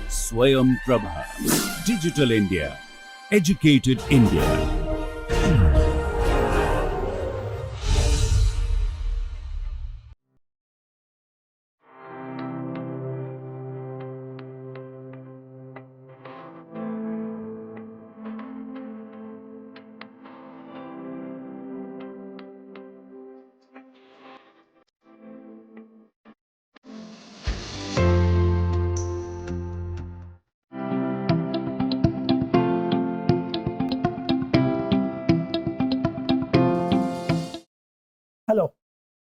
Swayam Prabha. Digital India. Educated India. Hello.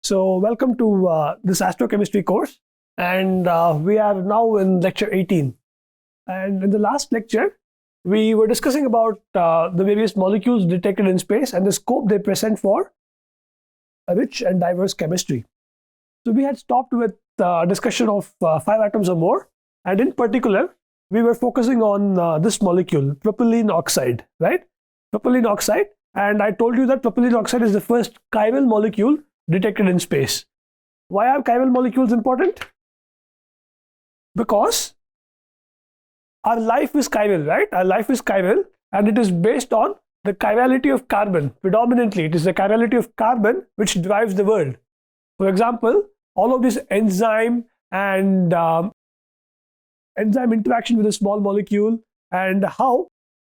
So welcome to this astrochemistry course, and we are now in lecture 18. And in the last lecture, we were discussing about the various molecules detected in space and the scope they present for a rich and diverse chemistry. So we had stopped with discussion of 5 atoms or more, and in particular, we were focusing on this molecule, propylene oxide, right? Propylene oxide. And I told you that propylene oxide is the first chiral molecule detected in space. Why are chiral molecules important? Because our life is chiral, right? Our life is chiral, and it is based on the chirality of carbon. Predominantly, it is the chirality of carbon which drives the world. For example, all of this enzyme and enzyme interaction with a small molecule and how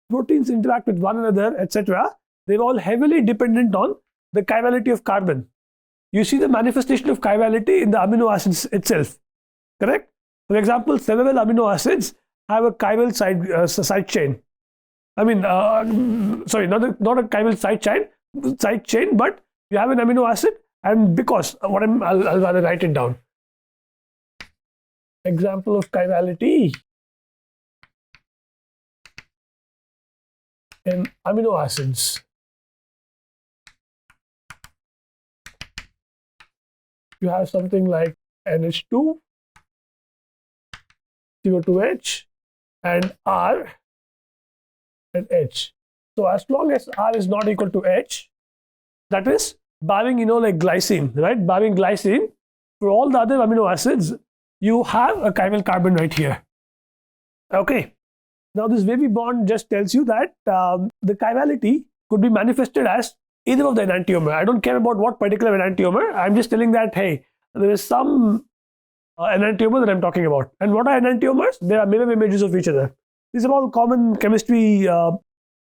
proteins interact with one another, etc. They're all heavily dependent on the chirality of carbon. You see the manifestation of chirality in the amino acids itself, correct? For example, several amino acids have a chiral side chain. I mean, sorry, not a chiral side chain, but you have an amino acid, and because I'll rather write it down. Example of chirality in amino acids. You have something like NH2, CO2H, and R and H. So as long as R is not equal to H, that is barring, like glycine, right? Barring glycine, for all the other amino acids, you have a chiral carbon right here. Okay. Now this wavy bond just tells you that the chirality could be manifested as either of the enantiomer. I don't care about what particular enantiomer. I'm just telling that, hey, there is some enantiomer that I'm talking about. And what are enantiomers? They are mirror images of each other. These are all common chemistry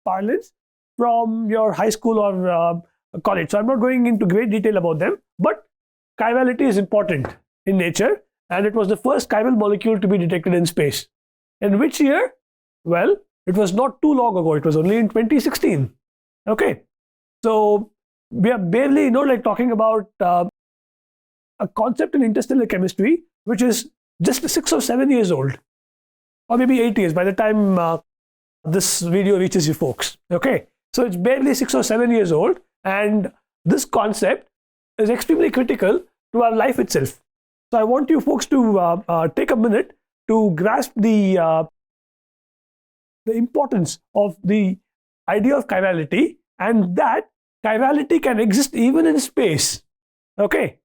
parlance from your high school or college. So I'm not going into great detail about them, but chirality is important in nature, and it was the first chiral molecule to be detected in space. In which year? Well, it was not too long ago. It was only in 2016. Okay. So we are barely, talking about a concept in interstellar chemistry, which is just 6 or 7 years old, or maybe 8 years by the time this video reaches you folks. Okay. So it's barely 6 or 7 years old, and this concept is extremely critical to our life itself. So I want you folks to take a minute to grasp the importance of the idea of chirality, and that chirality can exist even in space. Okay,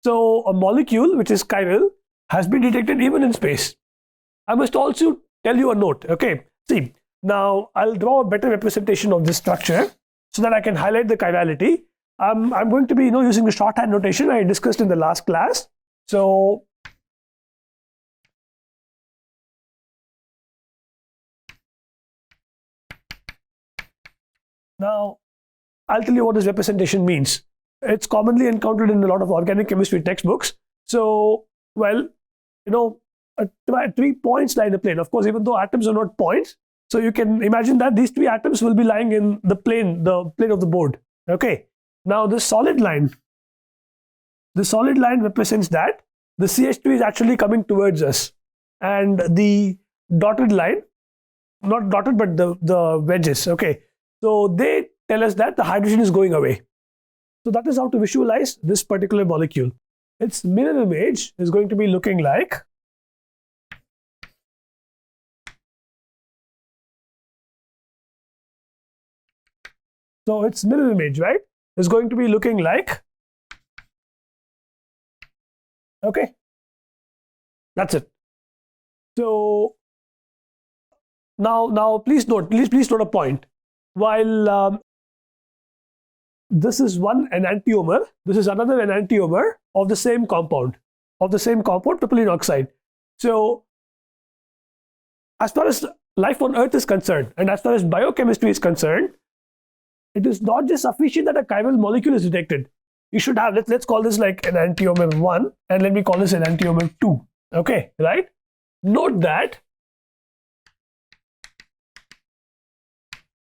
so a molecule which is chiral has been detected even in space. I must also tell you a note. Okay, see, now I'll draw a better representation of this structure so that I can highlight the chirality. I'm going to be using the shorthand notation I discussed in the last class. So now I'll tell you what this representation means. It's commonly encountered in a lot of organic chemistry textbooks. So, well, a 3 points lie in a plane. Of course, even though atoms are not points, so you can imagine that these 3 atoms will be lying in the plane of the board. Okay. Now the solid line represents that the CH3 is actually coming towards us, and the dotted line, not dotted but the wedges, okay, so they tell us that the hydrogen is going away. So that is how to visualize this particular molecule. Its mirror image is going to be looking like its mirror image, right, is going to be looking like, okay, That's it. So now please note a point. While this is one enantiomer, this is another enantiomer of the same compound, propylene oxide. So as far as life on Earth is concerned, and as far as biochemistry is concerned, it is not just sufficient that a chiral molecule is detected. You should have, let's call this like enantiomer 1, and let me call this enantiomer 2. Okay, right? Note that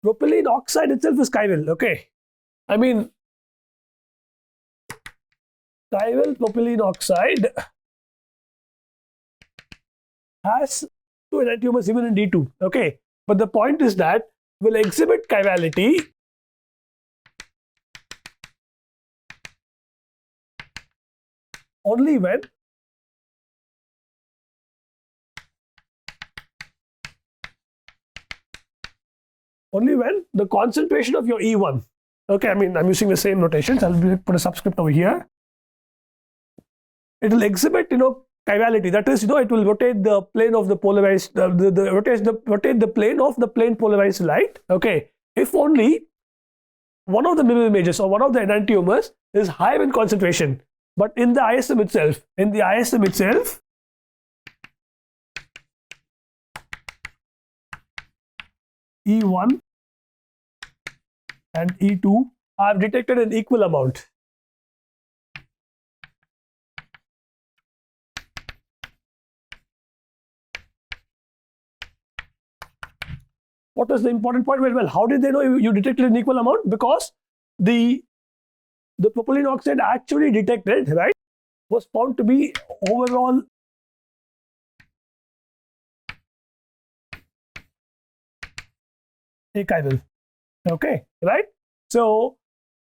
propylene oxide itself is chiral. Okay, I mean, chiral propylene oxide has 2 enantiomers even in D2. Okay, but the point is that will exhibit chirality only when the concentration of your E1. Okay, I mean, I'm using the same notations. I'll put a subscript over here. It will exhibit, chirality. That is, it will rotate the plane of the polarized, rotate the plane of the plane polarized light. Okay, if only one of the mirror images or one of the enantiomers is higher in concentration. But in the ISM itself, E1 and E2 are detected in equal amount. What was the important point? Well, how did they know you detected in equal amount? Because the propylene oxide actually detected, right, was found to be overall achiral. Okay, right? So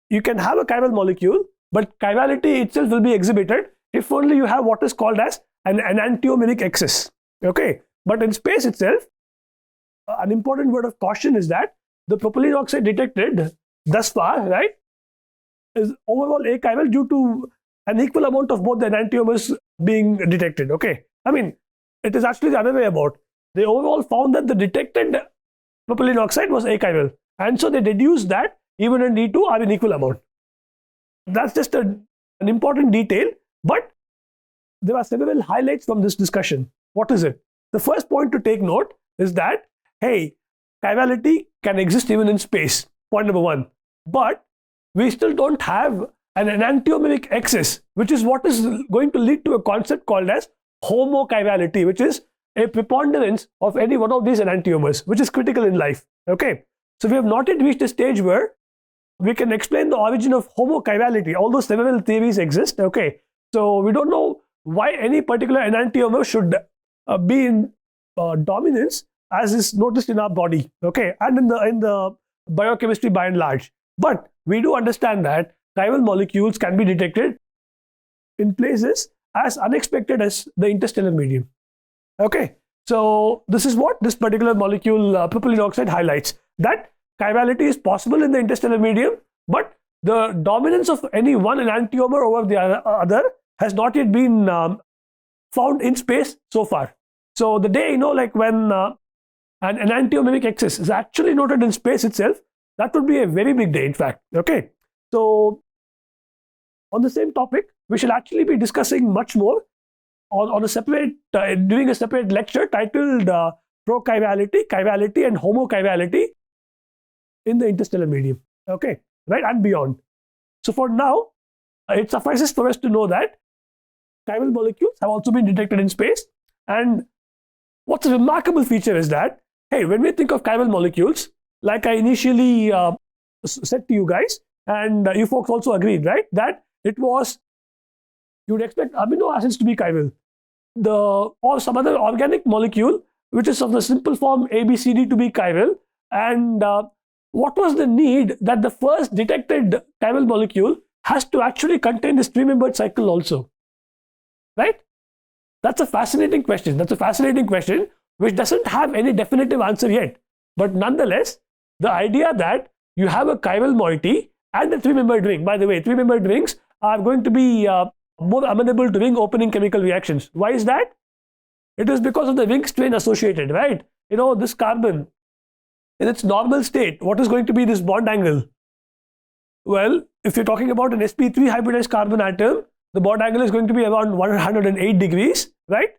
you can have a chiral molecule, but chirality itself will be exhibited if only you have what is called as an enantiomeric excess. Okay, but in space itself, an important word of caution is that the propylene oxide detected thus far, right, is overall achiral due to an equal amount of both the enantiomers being detected. Okay, I mean, it is actually the other way about. They overall found that the detected propylene oxide was achiral, and so they deduced that even in D2 are in equal amount. That's just an important detail, but there are several highlights from this discussion. What is it? The first point to take note is that, hey, chirality can exist even in space. Point number one. But we still don't have an enantiomeric excess, which is what is going to lead to a concept called as homochirality, which is a preponderance of any one of these enantiomers, which is critical in life. Okay, so we have not yet reached a stage where we can explain the origin of homochirality, although several theories exist. Okay, so we don't know why any particular enantiomer should be in dominance, as is noticed in our body, okay, and in the biochemistry by and large. But we do understand that chiral molecules can be detected in places as unexpected as the interstellar medium. Okay, so this is what this particular molecule, propylene oxide, highlights, that chirality is possible in the interstellar medium, but the dominance of any one enantiomer over the other has not yet been found in space so far. So the day, like when an enantiomeric excess is actually noted in space itself, that would be a very big day, in fact. Okay, so on the same topic, we shall actually be discussing much more on a separate, doing a separate lecture titled Prochirality, Chirality and Homochirality in the interstellar medium. Okay, right, and beyond. So for now, it suffices for us to know that chiral molecules have also been detected in space. And what's a remarkable feature is that, hey, when we think of chiral molecules, like I initially said to you guys, and you folks also agreed, right, that it was, you would expect amino acids to be chiral, or some other organic molecule which is of the simple form ABCD to be chiral. And what was the need that the first detected chiral molecule has to actually contain this 3-membered cycle also, right? That's a fascinating question. Which doesn't have any definitive answer yet. But nonetheless, the idea that you have a chiral moiety and a 3-membered ring. By the way, 3-membered rings are going to be more amenable to ring opening chemical reactions. Why is that? It is because of the ring strain associated, right? This carbon, in its normal state, what is going to be this bond angle? Well, if you're talking about an sp3 hybridized carbon atom, the bond angle is going to be around 108 degrees, right?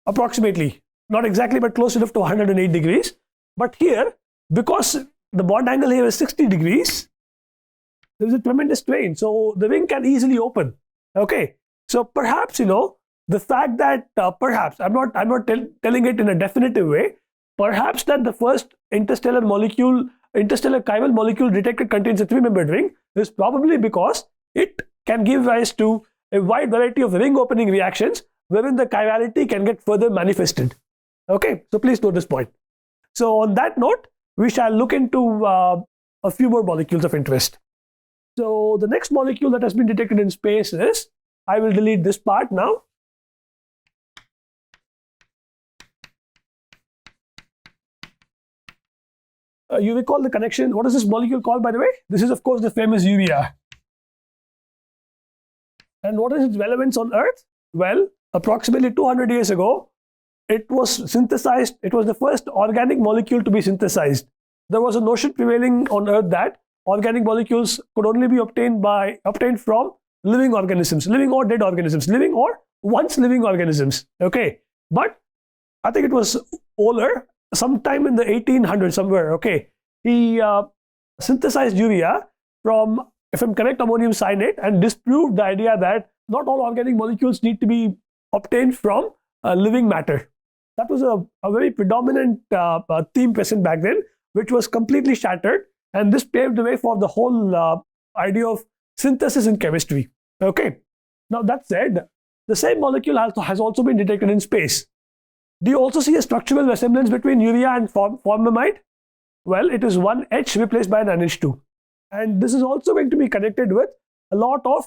Approximately. Not exactly, but close enough to 108 degrees. But here, because the bond angle here is 60 degrees, there is a tremendous strain. So the ring can easily open. Okay. So perhaps, the fact that perhaps, I'm not telling it in a definitive way, perhaps that the first interstellar chiral molecule detected contains a 3-membered ring is probably because it can give rise to a wide variety of ring opening reactions wherein the chirality can get further manifested. Okay, so please note this point. So on that note, we shall look into a few more molecules of interest. So the next molecule that has been detected in space is, I will delete this part now. You recall the connection. What is this molecule called, by the way? This is, of course, the famous urea. And what is its relevance on Earth? Well, approximately 200 years ago, it was synthesized. It was the first organic molecule to be synthesized. There was a notion prevailing on Earth that organic molecules could only be obtained from living organisms, living or dead organisms, living or once living organisms. Okay, but I think it was Euler, sometime in the 1800s somewhere. Okay, he synthesized urea from, if I'm correct, ammonium cyanate, and disproved the idea that not all organic molecules need to be obtained from living matter. That was a very predominant theme present back then, which was completely shattered, and this paved the way for the whole idea of synthesis in chemistry. Okay. Now that said, the same molecule has also been detected in space. Do you also see a structural resemblance between urea and formamide? Well, it is one H replaced by an NH2. And this is also going to be connected with a lot of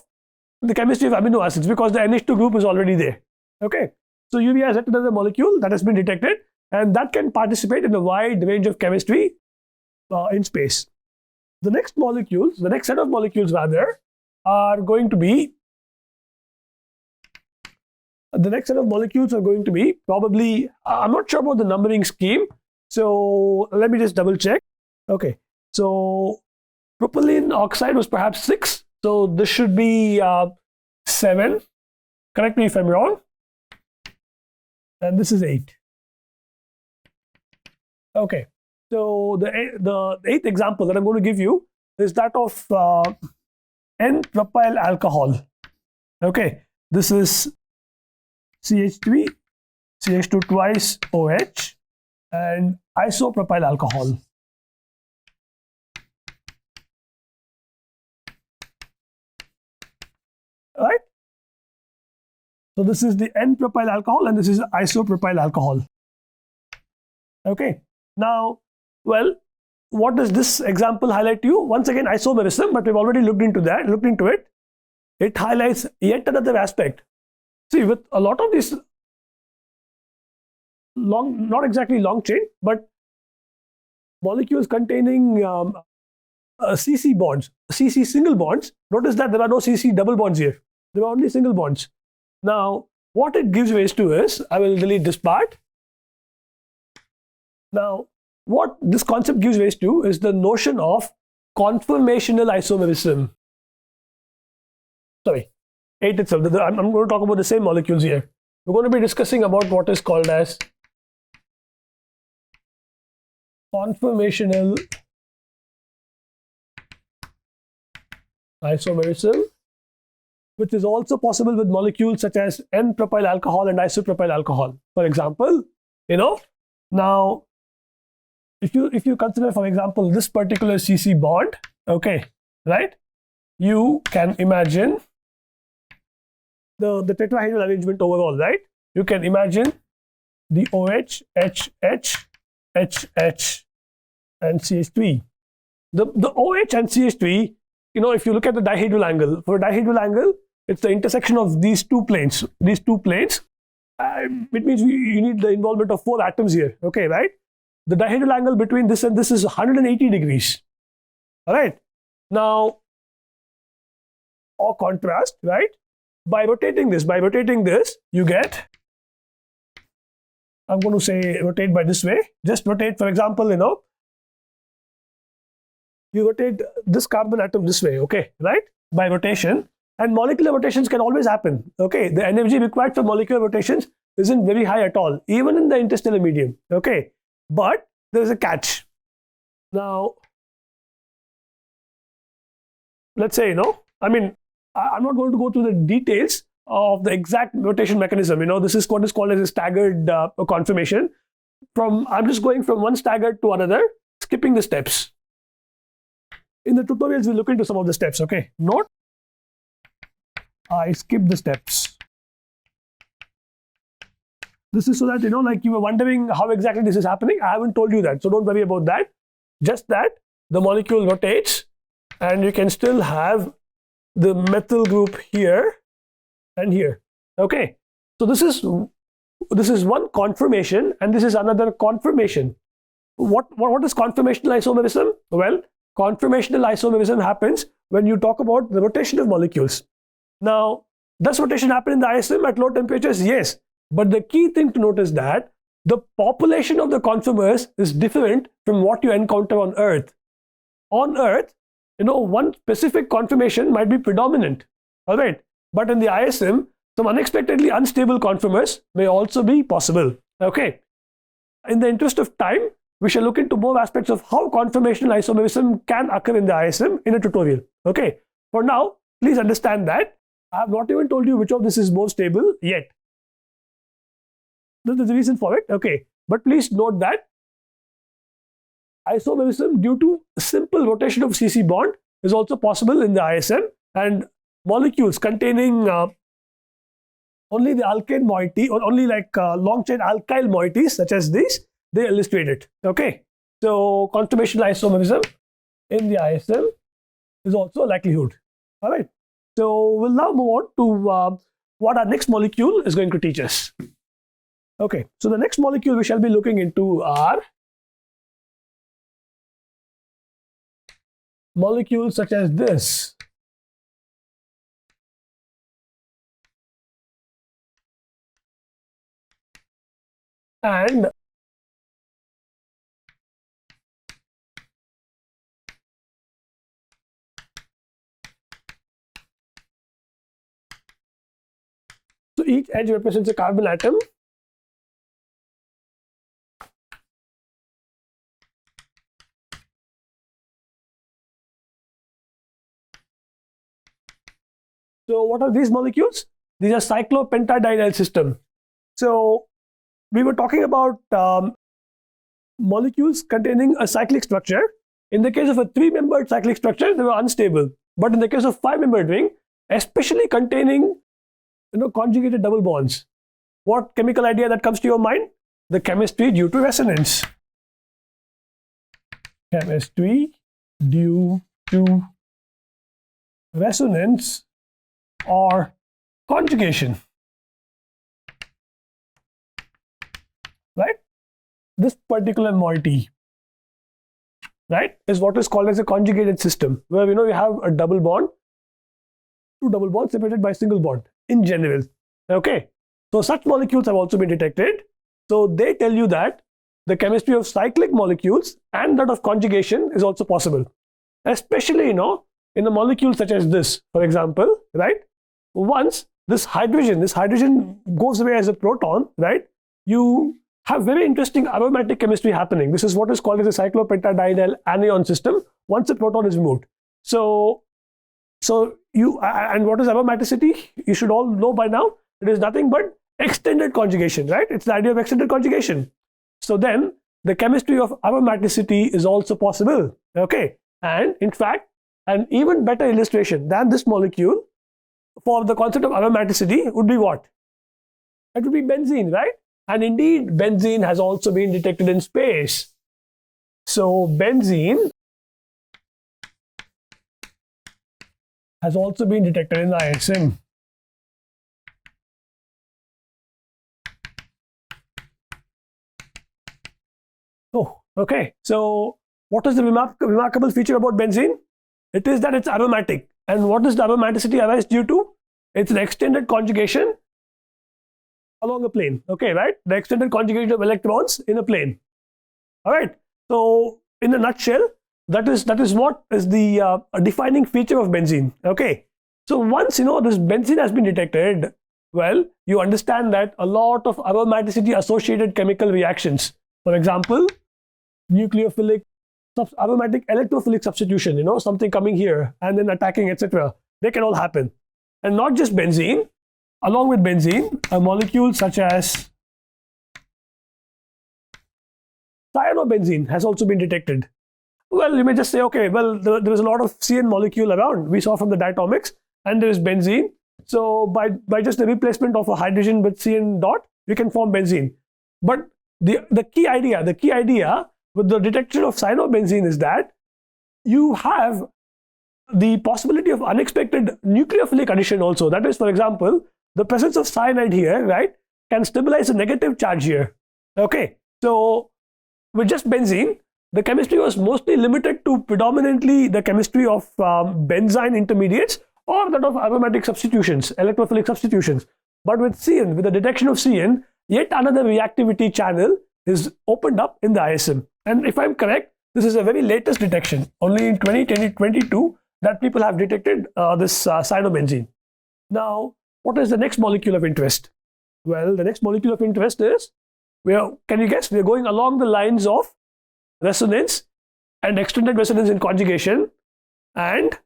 the chemistry of amino acids because the NH2 group is already there. Okay. So urea is yet another molecule that has been detected, and that can participate in a wide range of chemistry in space. The next set of molecules rather, are going to be probably, I'm not sure about the numbering scheme, so let me just double check. Okay, so propylene oxide was perhaps 6, so this should be 7. Correct me if I'm wrong. And this is 8. Okay, so the 8th example that I'm going to give you is that of N-propyl alcohol. Okay, this is CH3, CH2 twice OH, and isopropyl alcohol. Right? So this is the N-propyl alcohol, and this is isopropyl alcohol. Okay. Now, well, what does this example highlight to you? Once again, isomerism, but we've already looked into it. It highlights yet another aspect. See, with a lot of these not exactly long chain, but molecules containing CC bonds, CC single bonds, notice that there are no CC double bonds here. There are only single bonds. Now, what it gives rise to is, I will delete this part. Now, what this concept gives rise to is the notion of conformational isomerism. Sorry, 8 itself. I'm going to talk about the same molecules here. We're going to be discussing about what is called as conformational isomerism, which is also possible with molecules such as N-propyl alcohol and isopropyl alcohol. For example, now if you consider, for example, this particular CC bond, okay, right? You can imagine the tetrahedral arrangement overall, right? You can imagine the OH, HH, HH, and CH3. The OH and CH3, if you look at the dihedral angle, for a dihedral angle, it's the intersection of these two planes. It means you need the involvement of 4 atoms here, okay, right? The dihedral angle between this and this is 180 degrees. All right. Now, or contrast, right? By rotating this, you get I'm going to say rotate by this way. Just rotate, for example, you rotate this carbon atom this way, okay, right? By rotation. And molecular rotations can always happen, okay? The energy required for molecular rotations isn't very high at all, even in the interstellar medium, okay? But there is a catch. Now, let's say, I'm not going to go through the details of the exact rotation mechanism. This is what is called as a staggered conformation. I'm just going from one staggered to another, skipping the steps. In the tutorials, we'll look into some of the steps, okay? Note, I skip the steps. This is so that, like you were wondering how exactly this is happening. I haven't told you that, so don't worry about that. Just that the molecule rotates and you can still have the methyl group here and here, okay? So this is one conformation and this is another conformation. What is conformational isomerism? Well, conformational isomerism happens when you talk about the rotation of molecules. Now, does rotation happen in the ISM at low temperatures? Yes. But the key thing to note is that the population of the conformers is different from what you encounter on Earth. On Earth, one specific conformation might be predominant, all right? But in the ISM, some unexpectedly unstable conformers may also be possible, okay? In the interest of time, we shall look into more aspects of how conformational isomerism can occur in the ISM in a tutorial, okay? For now, please understand that I have not even told you which of this is more stable yet. There's a reason for it, okay? But please note that isomerism due to simple rotation of CC bond is also possible in the ISM, and molecules containing only the alkane moiety or only like long chain alkyl moieties such as these, they illustrate it, okay? So conformational isomerism in the ISM is also a likelihood, all right? So we'll now move on to what our next molecule is going to teach us. Okay, so the next molecule we shall be looking into are molecules such as this. And so each edge represents a carbon atom. So what are these molecules? These are cyclopentadienyl system. So we were talking about molecules containing a cyclic structure. In the case of a 3-membered cyclic structure, they were unstable. But in the case of 5-membered ring, especially containing conjugated double bonds, what chemical idea that comes to your mind? The chemistry due to resonance. Chemistry due to resonance or conjugation, right? This particular moiety, right, is what is called as a conjugated system, where you have a double bond, 2 double bonds separated by a single bond in general, okay? So such molecules have also been detected. So they tell you that the chemistry of cyclic molecules and that of conjugation is also possible, especially in a molecule such as this, for example, right? Once this hydrogen goes away as a proton, right, you have very interesting aromatic chemistry happening. This is what is called as a cyclopentadienyl anion system once a proton is removed. So and what is aromaticity? You should all know by now. It is nothing but extended conjugation, right? It's the idea of extended conjugation. So then the chemistry of aromaticity is also possible, okay? And in fact, an even better illustration than this molecule for the concept of aromaticity would be what? It would be benzene, right? And indeed, benzene has also been detected in space. So benzene has also been detected in the ISM. Oh, okay. So what is the remarkable feature about benzene? It is that it's aromatic. And what does the aromaticity arise due to? It's an extended conjugation along a plane. Okay, right? The extended conjugation of electrons in a plane. All right. So in a nutshell, that is what is the defining feature of benzene. Okay. So once this benzene has been detected, well, you understand that a lot of aromaticity associated chemical reactions, for example, nucleophilic, aromatic electrophilic substitution, something coming here and then attacking, etc. They can all happen. And not just benzene, along with benzene, a molecule such as cyanobenzene has also been detected. Well, you may just say, okay, well, there is a lot of CN molecule around. We saw from the diatomics, and there is benzene. So by just the replacement of a hydrogen with CN dot, we can form benzene. But the key idea with the detection of cyanobenzene is that you have the possibility of unexpected nucleophilic addition also. That is, for example, the presence of cyanide here, right, can stabilize a negative charge here. Okay, so with just benzene, the chemistry was mostly limited to predominantly the chemistry of benzyne intermediates or that of aromatic substitutions, electrophilic substitutions. But with CN, with the detection of CN, yet another reactivity channel is opened up in the ISM. And if I'm correct, this is a very latest detection. Only in 2022 that people have detected this cyanobenzene. Now, what is the next molecule of interest? Well, the next molecule of interest is, can you guess? We're going along the lines of resonance and extended resonance in conjugation, and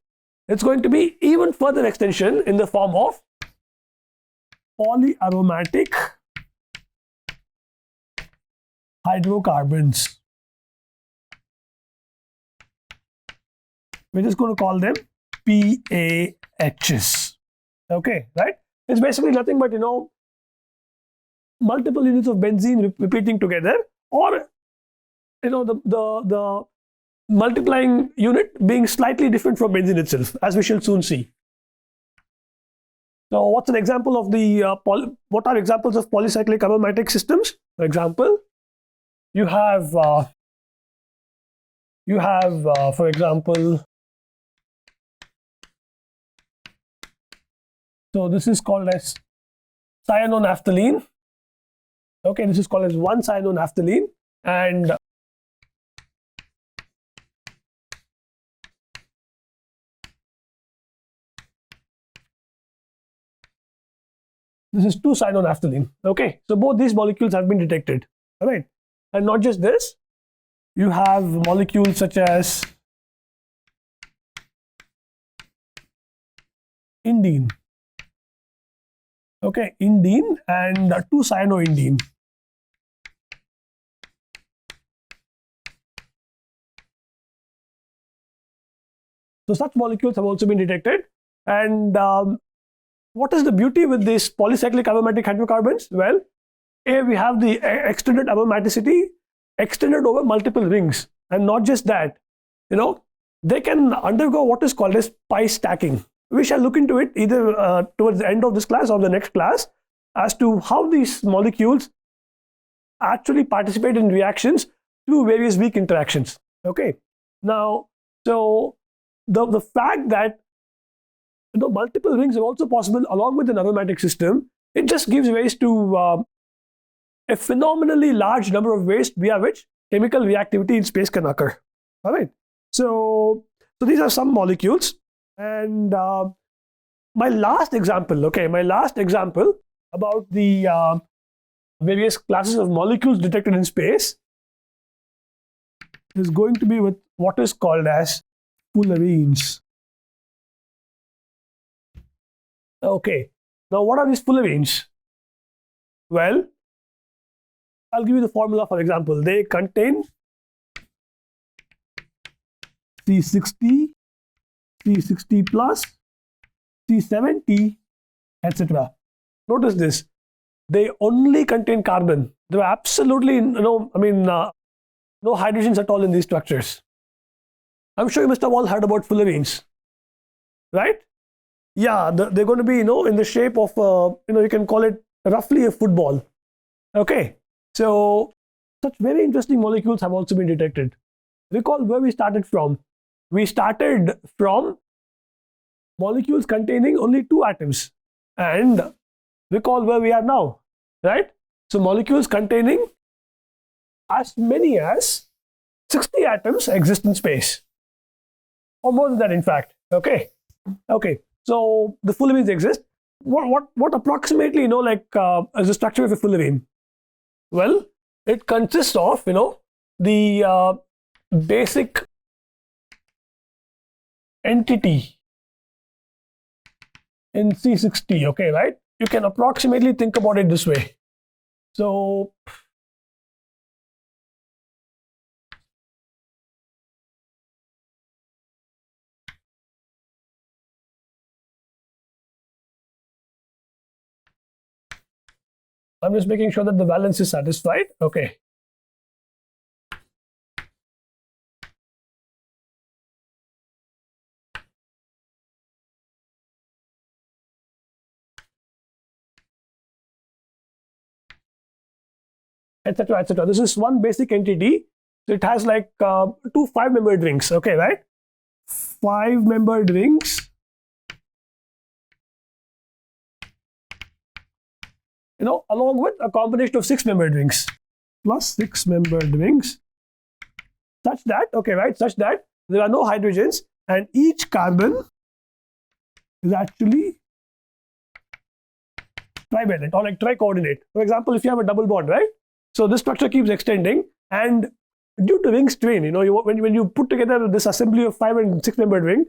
it's going to be even further extension in the form of polyaromatic hydrocarbons. We're just going to call them PAHs. Okay, right? It's basically nothing but multiple units of benzene repeating together, or the multiplying unit being slightly different from benzene itself, as we shall soon see. So what's an example of what are examples of polycyclic aromatic systems? For example, you have for example, so this is called as cyanonaphthalene. Okay, this is called as 1-cyanonaphthalene, and this is 2-cyanonaphthalene. Okay, so both these molecules have been detected. All right, and not just this, you have molecules such as indene. Okay, indene and 2-cyanoindene. So such molecules have also been detected. And what is the beauty with these polycyclic aromatic hydrocarbons? Well, we have the extended aromaticity extended over multiple rings. And not just that, they can undergo what is called as pi stacking. We shall look into it either towards the end of this class or the next class as to how these molecules actually participate in reactions through various weak interactions. Okay. Now, so the fact that multiple rings are also possible along with an aromatic system, it just gives rise to a phenomenally large number of ways via which chemical reactivity in space can occur. All right. So these are some molecules. And my last example about the various classes of molecules detected in space is going to be with what is called as fullerenes. Okay, now what are these fullerenes? Well, I'll give you the formula for example. They contain C60, C60 plus, C70, etc. Notice this. They only contain carbon. There are absolutely no hydrogens at all in these structures. I'm sure you must have all heard about fullerenes, right? Yeah, they're going to be in the shape of you can call it roughly a football. Okay, so such very interesting molecules have also been detected. Recall where we started from. We started from molecules containing only 2 atoms, and recall where we are now. right? So molecules containing as many as 60 atoms exist in space, or more than that, in fact. Okay. So the fullerenes exist. What approximately is the structure of a fullerene? Well, it consists of the basic entity in C60. Okay, right? You can approximately think about it this way. So I'm just making sure that the balance is satisfied. Okay. Etc. etc. This is one basic entity. So it has like two 5-membered rings. Okay, right? 5-membered rings. Along with a combination of 6-membered rings plus 6-membered rings, such that there are no hydrogens and each carbon is actually trivalent or like tri-coordinate. For example, if you have a double bond, right? So this structure keeps extending, and due to ring strain, when you put together this assembly of 5 and 6-membered ring,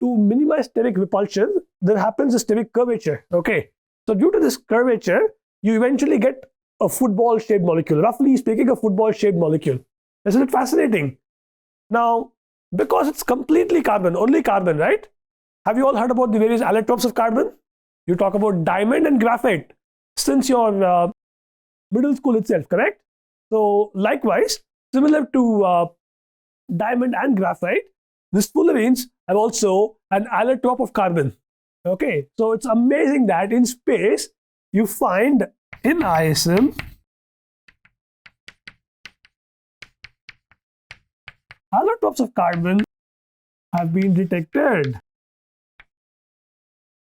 to minimize steric repulsion, there happens a steric curvature. Okay. So due to this curvature, you eventually get a football-shaped molecule. Roughly speaking, a football-shaped molecule. Isn't it fascinating? Now, because it's completely carbon, only carbon, right? Have you all heard about the various allotropes of carbon? You talk about diamond and graphite since your middle school itself, correct? So likewise, similar to diamond and graphite, these fullerenes have also an allotrope of carbon. Okay, so it's amazing that in space you find in ISM allotropes of carbon have been detected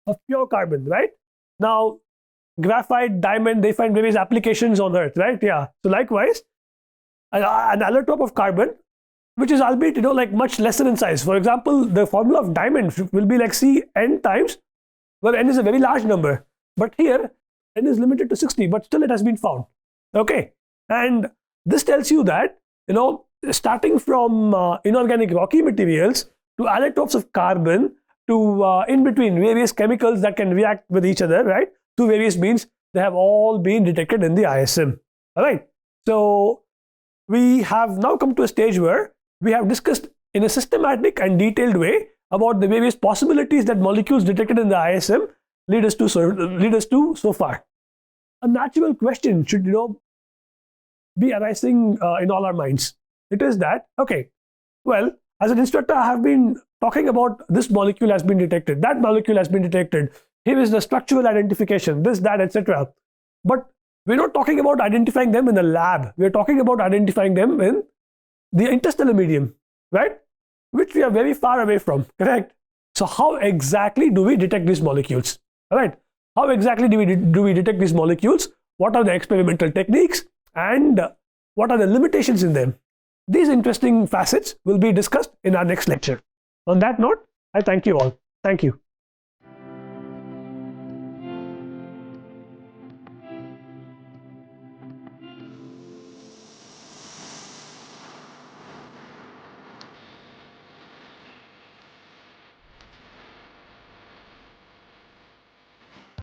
of pure carbon, right? Now, graphite, diamond, they find various applications on Earth, right? Yeah. So likewise, an allotrope of carbon, which is albeit like much lesser in size. For example, the formula of diamond will be like Cn times, well, n is a very large number, but here n is limited to 60, but still it has been found. Okay, and this tells you that starting from inorganic rocky materials to allotropes of carbon to in between various chemicals that can react with each other, right? To various means, they have all been detected in the ISM. All right. So we have now come to a stage where we have discussed in a systematic and detailed way about the various possibilities that molecules detected in the ISM lead us to so far. A natural question should be arising in all our minds. It is that, okay, well, as an instructor, I have been talking about this molecule has been detected, that molecule has been detected, here is the structural identification, this, that, etc. But we're not talking about identifying them in the lab. We're talking about identifying them in the interstellar medium, right? Which we are very far away from, correct? So how exactly do we detect these molecules? All right. How exactly do we detect these molecules? What are the experimental techniques and what are the limitations in them? These interesting facets will be discussed in our next lecture. On that note, I thank you all. Thank you.